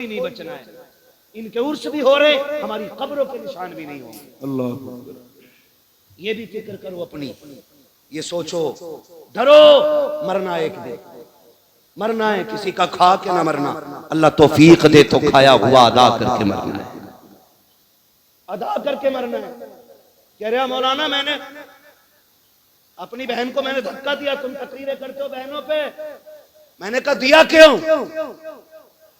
नहीं बचना है। इनके उर्स भी हो रहे, हमारी कब्रों के निशान भी नहीं होंगे। अल्लाह, ये भी फिक्र करो अपनी, ये सोचो, डरो, मरना एक दिन, मरना है, किसी का खा के ना मरना। अल्लाह तौफीक दे तो खाया हुआ अदा करके मरना है, अदा करके मरना है। कह रहा मौलाना मैंने अपनी बहन को मैंने धक्का दिया, तुम तकरीरें करते हो बहनों पे। मैंने कहा दिया क्यों?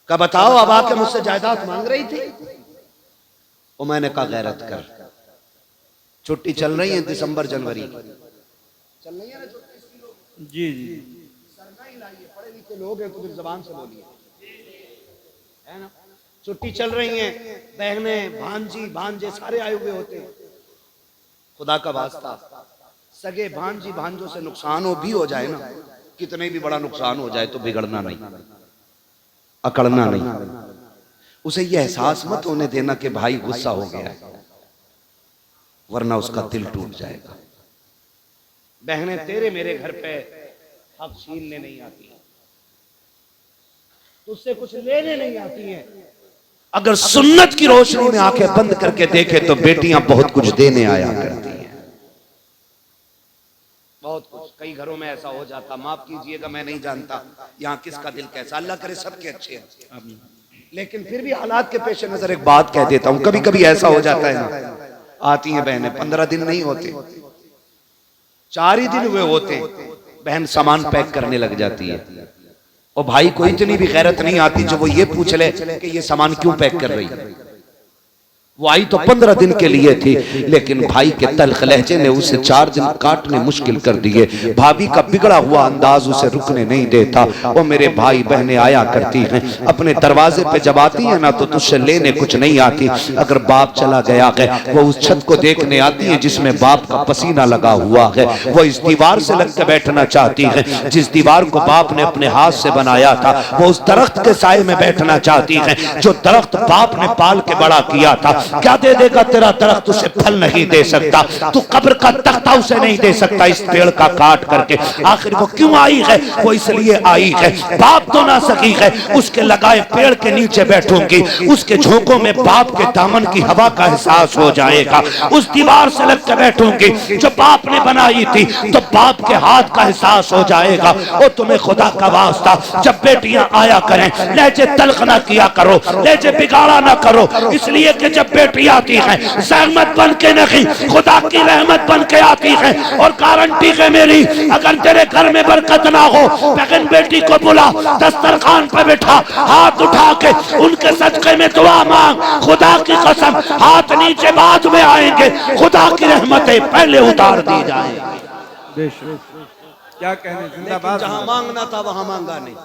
का बताओ, अब आके मुझसे जायदाद मांग रही थी। और मैंने कहा गैरत कर, छुट्टी चल रही है दिसंबर जनवरी चल रही है ना छुट्टी जी जी, सरना ही लाइए, पढ़े लिखे लोग हैं तो फिर जबान से बोलिए, है ना। छुट्टी चल रही है, बहनें भांजी भांजे सारे आए हुए होते हैं। खुदा का वास्ता, सगे भांजी भांजों से नुकसान हो भी हो जाए ना, कितने भी बड़ा नुकसान हो जाए तो बिगड़ना नहीं, अकड़ना नहीं। उसे यह एहसास मत होने देना कि भाई गुस्सा हो गया है, वरना उसका दिल टूट जाएगा। बहनें तेरे मेरे घर पे हक छीनने नहीं आती, तुझसे कुछ लेने नहीं आती हैं। अगर सुन्नत की रोशनी में आंखें बंद करके देखे तो बेटियां बहुत कुछ देने आया करती हैं, बहुत कुछ। कई घरों में ऐसा हो जाता, माफ कीजिएगा मैं नहीं जानता यहाँ किसका दिल कैसा, अल्लाह करे सबके अच्छे हैं, लेकिन फिर भी हालात के पेश नजर एक बात कह देता हूँ। कभी कभी ऐसा हो जाता है ना, आती हैं बहनें, 15 दिन नहीं होते, 4 ही दिन हुए होते, बहन सामान पैक करने लग जाती है। और भाई को इतनी भी गैरत नहीं आती जो वो ये पूछ ले कि ये सामान क्यों पैक कर रही है। वो आई तो 15 दिन के लिए थी, लेकिन भाई के तल्ख लहजे ने उसे 4 दिन काटने मुश्किल कर दिए। भाभी का बिगड़ा हुआ अंदाज उसे रुकने नहीं देता। वो मेरे भाई बहनें आया करती हैं, अपने दरवाजे पे जब आती है ना तो तुझसे लेने कुछ नहीं आती। अगर बाप चला गया है, वो उस छत को देखने आती है जिसमें बाप का पसीना लगा हुआ है। वो इस दीवार से लग के बैठना चाहती है जिस दीवार को बाप ने अपने हाथ से बनाया था। वो उस दरख्त के साए में बैठना चाहती है जो दरख्त बाप ने पाल के बड़ा किया था। क्या दे देगा तेरा दरख्त, उसे फल नहीं दे सकता। तू कब्र का तख्ता उसे नहीं दे सकता इस पेड़ का काट करके। आखिर वो क्यों आई है? वो इसलिए आई है, बाप तो ना सकी है, उसके लगाए पेड़ के नीचे बैठूंगी, उसके झोंकों में बाप के दामन की हवा का एहसास हो जाएगा। उस दीवार से लग के बैठूंगी जो बाप ने बनाई थी, तो बाप के हाथ का एहसास हो जाएगा। और तुम्हें खुदा का वास्ता, जब बेटियां आया करें लहजे तल्ख ना किया करो, लहजे बिगाड़ा ना करो, इसलिए कि जब बेटी आती है सहमत बन के नहीं, खुदा की रहमत बन के आती है। और गारंटी है मेरी, अगर तेरे घर में बरकत ना हो, बहन बेटी को बुला, दस्तरखान पर बैठा, हाथ उठा के उनके सदके में दुआ मांग। खुदा की कसम, हाथ नीचे बाद में आएंगे, खुदा की रहमतें पहले उतार दी जाएंगी। क्या कहने, जिंदाबाद। जहां मांगना था वहां मांगा नहीं,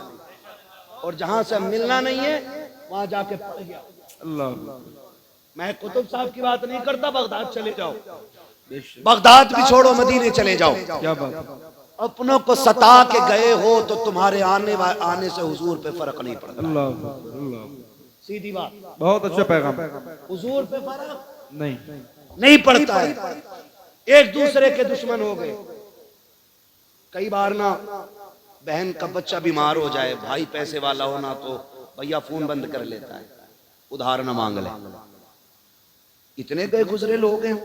और जहां से मिलना नहीं है वहां जाके पड़ गया। अल्लाह, मैं कुतुब साहब की बात नहीं करता, बगदाद चले जाओ, बगदाद भी छोड़ो, मदीने चले जाओ। क्या बात, अपनों को सता के गए हो तो तुम्हारे आने से हुजूर पे फर्क नहीं पड़ता। अल्लाह अल्लाह, सीधी बात, बहुत अच्छा पैगाम। हुजूर पे फर्क नहीं पड़ता है। एक दूसरे के दुश्मन हो गए। कई बार ना बहन का बच्चा बीमार हो जाए, भाई पैसे वाला हो ना तो भैया फोन बंद कर लेता है, उधार ना मांग ले। इतने गए गुजरे लोग हैं,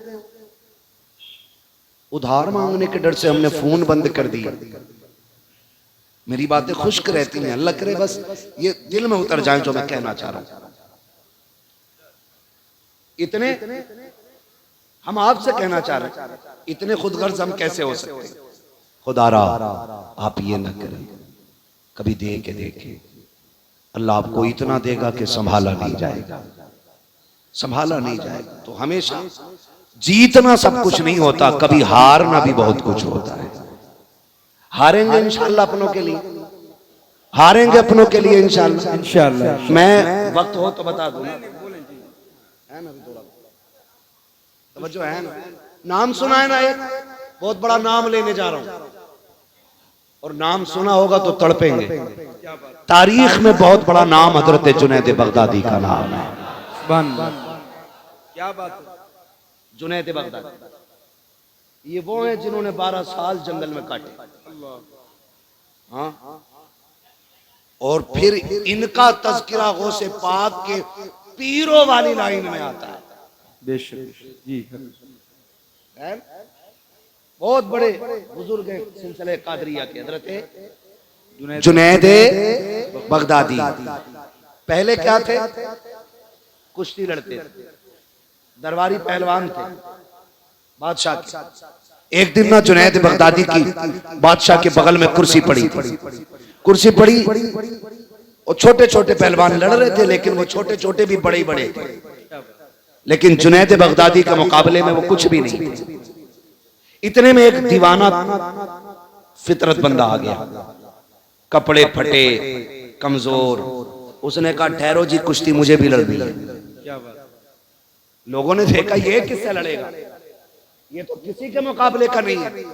उधार मांगने के डर से हमने फोन बंद कर दिया। मेरी बातें खुश्क रहती हैं, अल्लाह करे बस ये दिल में उतर जाए जो मैं कहना चाह रहा हूं। इतने हम आपसे कहना चाह रहे हैं, इतने खुदगर्ज हम कैसे हो सकते हैं? खुदारा आप ये ना करें, कभी दे के देखें, अल्लाह आपको इतना देगा कि संभाला नहीं जाएगा, संभाला नहीं जाएगा। तो हमेशा जीतना सब कुछ नहीं होता, कभी हारना भी बहुत कुछ होता है। हारेंगे इंशाल्लाह अपनों के लिए, हारेंगे अपनों के लिए इंशाल्लाह। इंशाल्लाह। मैं वक्त हो तो बता दूं, है ना, थोड़ा तवज्जो है ना। नाम सुना है ना, एक बहुत बड़ा नाम लेने जा रहा हूं, और नाम सुना होगा तो तड़पेंगे। तारीख में बहुत बड़ा नाम हजरत जुनैद बगदादी का नाम है। क्या बात है, जुनैद बगदादी, ये वो हैं जिन्होंने 12 साल जंगल में काटे। हाँ, और फिर इनका तज़किरा गौसे पाक के पीरों वाली लाइन में आता है। बेशक जी। है? बहुत बड़े बुजुर्ग हैं सिलसिले कादरिया के, हज़रत जुनैद बगदादी। पहले क्या थे? कुश्ती लड़ते थे, दरबारी पहलवान थे बादशाह के। एक दिन ना जुनैद बगदादी की बादशाह के बगल में कुर्सी पड़ी और छोटे छोटे पहलवान लड़ रहे थे, लेकिन वो छोटे छोटे भी बड़े बड़े थे, लेकिन जुनैद बगदादी के मुकाबले में वो कुछ भी नहीं थे। इतने में एक दीवाना फितरत बंदा आ गया, कपड़े फटे, कमजोर। उसने कहा ठहरो जी, कुश्ती मुझे भी लड़नी है। क्या बात। लोगों ने देखा ये किससे लड़ेगा, ये तो किसी के मुकाबले का नहीं है।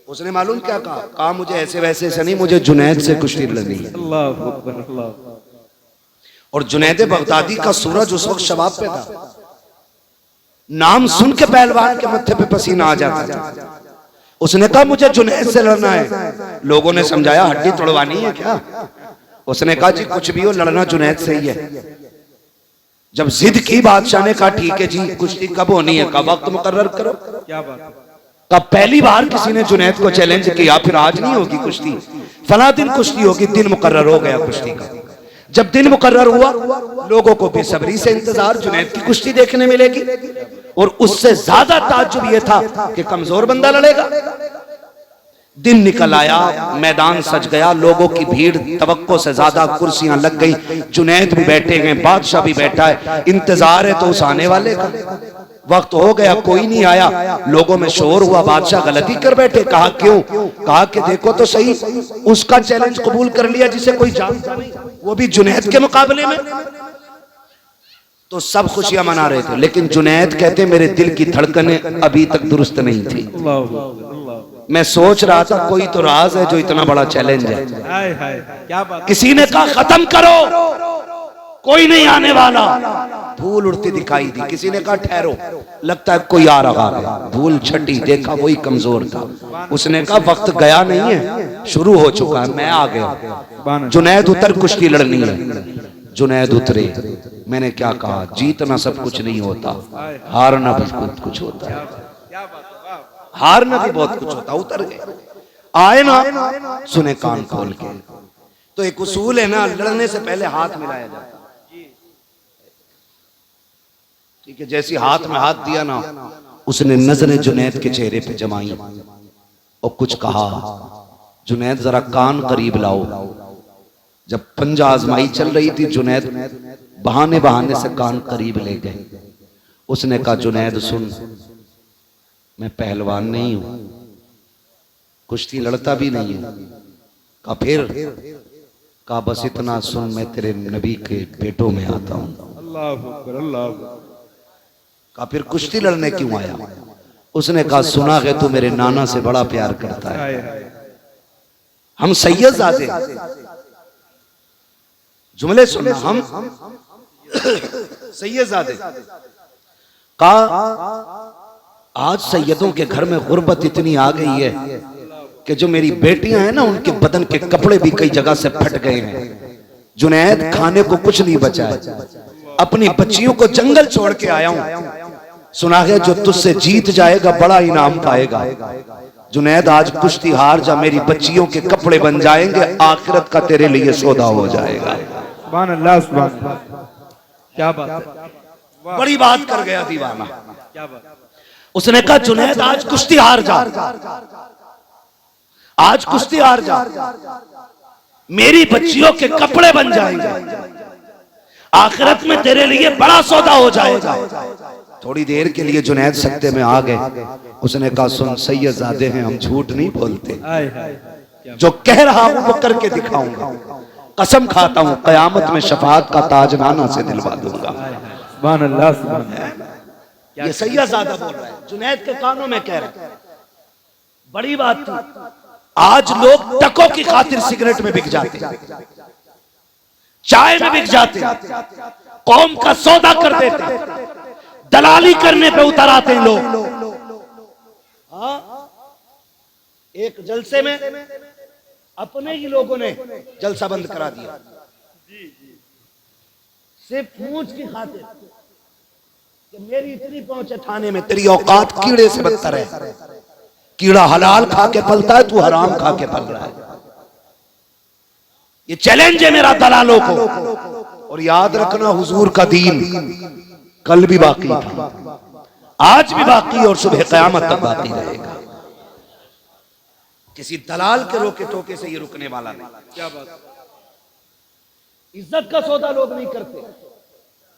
उसने मालूम क्या कहा मुझे ऐसे वैसे से नहीं, मुझे जुनैद से कुश्ती लड़नी है। अल्लाह अकबर, अल्लाह। और जुनैद बगदादी का सूरज उस वक्त शबाब पे था। नाम सुन के पहलवान के मत्थे पे पसीना आ जाता था। उसने कहा मुझे जुनैद से लड़ना है। लोगों ने समझाया हड्डी तोड़वानी है क्या? उसने कहा जी कुछ भी हो, लड़ना जुनैद से ही है। जब जिद की बादशाह ने कहा ठीक है जी, कुश्ती कब होनी है? कब वक्त मुकर्रर करो। क्या बात। कब पहली बार किसी ने जुनैद को चैलेंज किया, फिर आज नहीं होगी कुश्ती, फला दिन कुश्ती होगी। दिन मुकर्रर हो गया कुश्ती का। जब दिन मुकर्रर हुआ, लोगों को बेसब्री से इंतजार, जुनैद की कुश्ती देखने मिलेगी। और उससे ज्यादा ताज्जुब यह था कि कमजोर बंदा लड़ेगा। दिन निकल आया, मैदान सज गया, लोगों की भीड़ तवक्को से ज्यादा, कुर्सियां लग गई, जुनैद भी बैठे हैं, बादशाह भी बैठा है। इंतजार है तो उस आने वाले का। वक्त हो गया, कोई नहीं आया। लोगों में शोर हुआ, बादशाह गलती कर बैठे। कहा क्यों? कहा कि देखो तो सही, उसका चैलेंज कबूल कर लिया जिसे कोई जानता नहीं, वो भी जुनैद के मुकाबले में। तो सब खुशियां मना रहे थे, लेकिन जुनैद कहते मेरे दिल की धड़कनें अभी तक दुरुस्त नहीं थी। मैं सोच रहा था कोई तो राज है जो इतना बड़ा चैलेंज है। हाय हाय, क्या बात। किसी ने कहा खत्म करो, कोई नहीं आने वाला। धूल उड़ती दिखाई दी। किसी ने कहा ठहरो, लगता है कोई आ रहा है। धूल छटी, देखा वही कमजोर था। उसने कहा वक्त गया नहीं है, शुरू हो चुका है, मैं आ गया। जुनैद उतर, कुश्ती लड़नी है। जुनैद उतरे। मैंने क्या कहा, जीतना सब कुछ नहीं होता, हारना भी बहुत कुछ होता है। हारना भी बहुत कुछ होता। उतर गए, आए ना, सुने कान खोल के। तो एक उसूल है ना, लड़ने से पहले हाथ मिलाया जाता है। ठीक है, जैसी हाथ में हाथ दिया ना, उसने नजरें जुनैद के चेहरे पे जमाई और कुछ कहा, जुनैद जरा कान करीब लाओ। जब पंजा आजमाई चल रही थी, जुनैद बहाने बहाने से कान करीब ले गए। उसने कहा जुनैद सुन, मैं पहलवान नहीं हूं, कुश्ती लड़ता भी नहीं हूं। कहा फिर? कहा बस इतना सुन, मैं तेरे नबी के पेटों में आता हूं। अल्लाह अकबर, अल्लाह अकबर। कहा फिर कुश्ती लड़ने क्यों आया? उसने कहा सुना है तू मेरे नाना से बड़ा प्यार करता है। हाय हाय। हम सैयदजादे, जुमले सुनना, हम सैयदजादे। कहा आज सैयदों के घर में गुर्बत इतनी आ गई है कि जो मेरी बेटियां हैं ना, उनके बदन के कपड़े भी कई जगह से फट गए हैं। जुनैद खाने को कुछ नहीं बचा है, अपनी बच्चियों को जंगल छोड़ के आया हूं। सुना है जो तुझसे जीत जाएगा बड़ा इनाम पाएगा। जुनैद आज कुश्ती हार जा, मेरी बच्चियों के कपड़े बन जाएंगे, आखिरत का तेरे लिए सौदा हो जाएगा। सुभान अल्लाह, सुभान अल्लाह। क्या बात है। बड़ी बात कर गया दीवाना। क्या बात। उसने कहा जुनैद आज कुश्ती हार जा, आज कुश्ती हार जा, मेरी बच्चियों के कपड़े बन जाएंगे, आखिरत में तेरे लिए बड़ा सौदा हो जाएगा। थोड़ी देर के लिए जुनैद सत्ते में आ गए। उसने कहा सुन, सैयदजादे हैं, हम झूठ नहीं बोलते, जो कह रहा हूं वो करके दिखाऊंगा। कसम खाता हूं कयामत में शफाअत का ताज नाना से दिलवा दूंगा। सुभान अल्लाह, सुभान अल्लाह। ये सैयदजादा बोल रहा है, जुनैद के कानों में कह रहा है। बड़ी बात थी। आज लोग टकों की खातिर सिगरेट में बिक जाते, चाय में बिक जाते, कौम का सौदा कर देते, दलाली करने पे उतर आते हैं लोग। हाँ, एक जलसे में अपने ही लोगों ने जलसा बंद करा दिया। सिर्फ पूंछ की खातिर कि मेरी इतनी पहुंच है थाने में, तेरी औकात कीड़े से बदतर है। कीड़ा हलाल खा के पलता है, तू हराम खा के पल रहा है। ये चैलेंज है मेरा दलालों को। और याद रखना, हुजूर का दीन कल भी बाकी था, आज भी बाकी और सुबह क़यामत तक बाकी रहेगा। किसी दलाल के रोके टोके से ये रुकने वाला नहीं। क्या बात। इज्जत का सौदा लोग नहीं करते।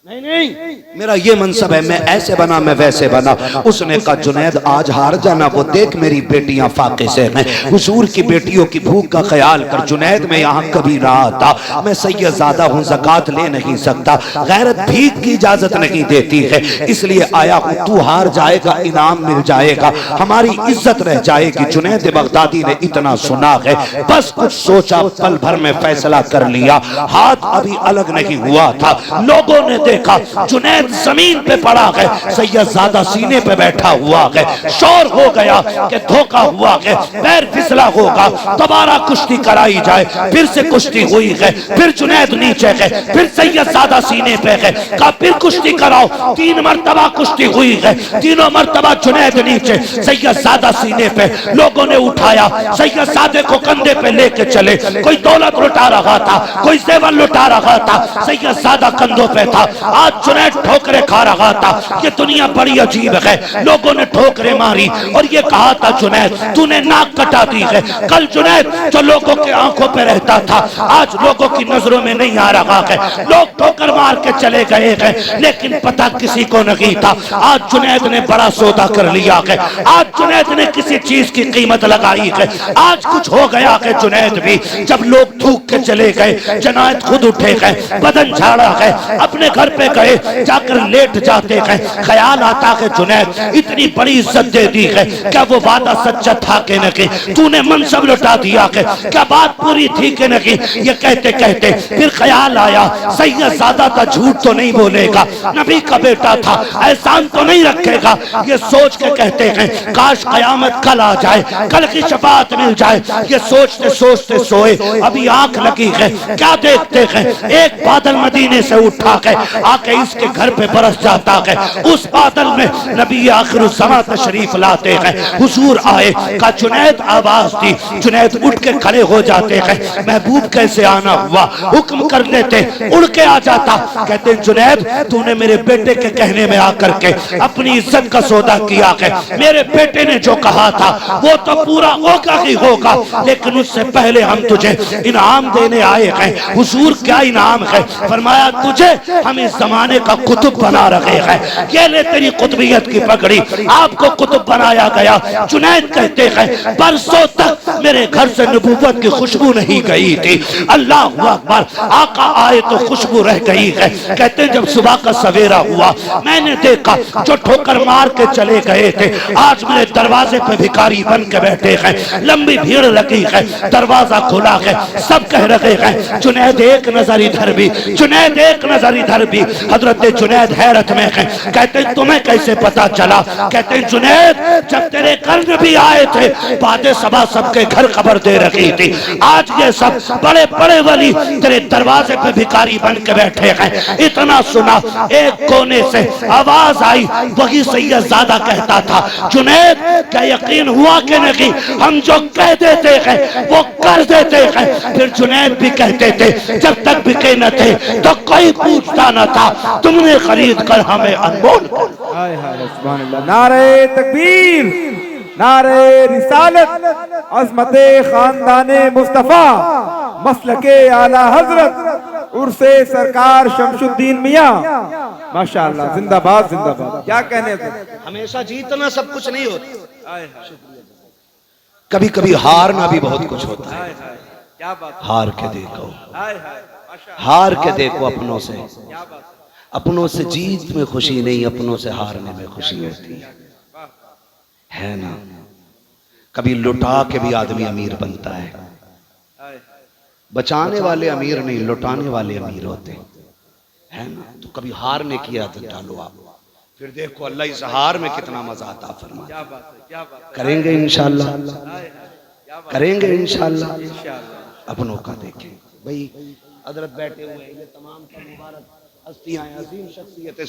नहीं नहीं, मेरा ये मनसब है, मैं ऐसे बना मैं वैसे बना। उसने कहा जुनैद आज हार जाना, वो देख मेरी बेटियां फाके से हैं। हुजूर की बेटियों की भूख का ख्याल कर। जुनैद मैं यहाँ कभी ना आता, मैं सैयदजादा हूँ, ज़कात ले नहीं सकता, गैरत भीख की इजाजत नहीं देती है, इसलिए आया हूँ। तू हार जाएगा, इनाम मिल जाएगा, हमारी इज्जत रह जाएगी। जुनैद बगदादी ने इतना सुना है, बस कुछ सोचा, पल भर में फैसला कर लिया। हाथ अभी अलग नहीं हुआ था, लोगों ने देखा जुनैद जमीन पे पड़ा है, सैयदजादा सीने पे बैठा हुआ है। शोर हो गया कि धोखा हुआ है, पैर फिसला होगा, दोबारा कुश्ती कराई जाए। फिर से कुश्ती हुई है, फिर जुनैद नीचे है, फिर सैयदजादा सीने पे है। कहा फिर कुश्ती कराओ। 3 मरतबा कुश्ती हुई है, तीनों मरतबा जुनैद नीचे, सैयदजादा सीने पे। लोगों ने उठाया, सैयदजादे को कंधे पे लेके चले। कोई दौलत लुटा रहा था, कोई जेवर लुटा रहा था, सैयदजादा कंधों पे था। आज जुनैद ठोकरे खा रहा था। ये दुनिया बड़ी अजीब है। लोगों ने ठोकरे मारी और ये कहा था जुनैद तूने नाक कटा दी है। कल जुनैद जो लोगों के आंखों पे रहता था, आज लोगों की नजरों में नहीं आ रहा है। लोग ठोकर मार के चले गए हैं, लेकिन पता किसी को नहीं था। आज जुनैद ने बड़ा सौदा कर लिया है। आज जुनैद ने किसी चीज की कीमत लगाई है। आज कुछ हो गया है जुनैद भी। जब लोग थूक के चले गए, जुनैद खुद उठे गए, बदन झाड़ा है, अपने घर पे गए, जाकर लेट जाते हैं। ख्याल आता है जुनैद इतनी बड़ी इज्जत दे दी है, क्या वो वादा सच्चा था कि नहीं? तूने मनसब लुटा दिया है, क्या बात पूरी थी कि नहीं? ये कहते कहते फिर ख्याल आया, सैयदजादा था, झूठ तो नहीं बोलेगा, नबी का बेटा था, एहसान तो नहीं रखेगा। ये सोच के कहते हैं काश कयामत कल आ जाए, कल की शफाअत मिल जाए। ये सोचते सोचते सोए, अभी आंख लगी है, क्या देखते हैं? एक बादल मदीने से उठा है, आके इसके घर पे बरस जाता है। उस बादल में नबी आखिरुज़्ज़मा तशरीफ लाते हैं। हुजूर आए, का जुनैद आवाज दी। जुनैद उठ के खड़े हो जाते हैं। महबूब कैसे आना हुआ, हुक्म कर देते, उड़ के आ जाता। कहते जुनैद तूने मेरे बेटे के कहने में आकर के अपनी इज्जत का सौदा किया है। मेरे बेटे ने जो कहा था वो तो पूरा होगा ही होगा, लेकिन उससे पहले हम तुझे इनाम देने आए हैं। हुजूर क्या इनाम है? फरमाया तुझे हम इस जमाने का कुतुब बना रहे हैं, ये ले तेरी कुतुबियत की पगड़ी, आपको कुतुब बनाया गया। जुनैद कहते हैं बरसों तक मेरे घर से नबूवत की खुशबू नहीं गई थी। अल्लाह अकबर, आका आए तो खुशबू रह गई है। कहते हैं जब सुबह का सवेरा हुआ, मैंने देखा जो ठोकर मार के चले गए थे आज मेरे दरवाजे पे भिखारी बन के बैठे हैं। लंबी भीड़ लगी है, दरवाजा खुला है, सब कह रहे हैं जुनैद एक नजर इधर भी, जुनैद एक नजर इधर भी। हजरत जुनैद हैरत में है, कहते तुम्हें कैसे पता चला? कहते जुनैद जब तेरे घर भी आए थे, बातें सभा सबके घर खबर दे रखी थी। आज ये सब बड़े बड़े वली तेरे दरवाजे पे भिखारी बन के बैठे हैं। इतना सुना, एक कोने से आवाज आई, वही सैयदजादा कहता था जुनैद क्या यकीन हुआ कि नहीं? हम जो कह देते हैं वो कर देते हैं। फिर जुनैद भी कहते थे जब तक बिके न थे तो कोई पूछता न था, तुमने खरीद कर हमें अनमोल। नारे तकबीर, नारे रिसालत, अज़मते खानदाने मुस्तफा, मसलके आला हजरत, उर्से सरकार शमशुद्दीन मियां, माशाअल्लाह, जिंदाबाद जिंदाबाद। क्या कहने थे? हमेशा जीतना सब कुछ नहीं होता, कभी कभी हारना भी बहुत कुछ होता है। क्या बात, हार के देखो, हार के देखो अपनों से। अपनों से जीत में खुशी नहीं, अपनों से हारने में खुशी होती है ना। कभी लुटा के भी आदमी अमीर बनता है। बचाने वाले अमीर नहीं, लुटाने वाले अमीर होते हैं ना। तो कभी हारने की आदत डालो आप, फिर देखो अल्लाह इस हार में कितना मजा आता फरमाए। करेंगे इंशाअल्लाह, करेंगे इंशाअल्लाह। अपनों का देखें भाई, हजरत बैठे हुए हैं, ये तमाम मुबारक हस्तियां हैं, अजीम शख्सियत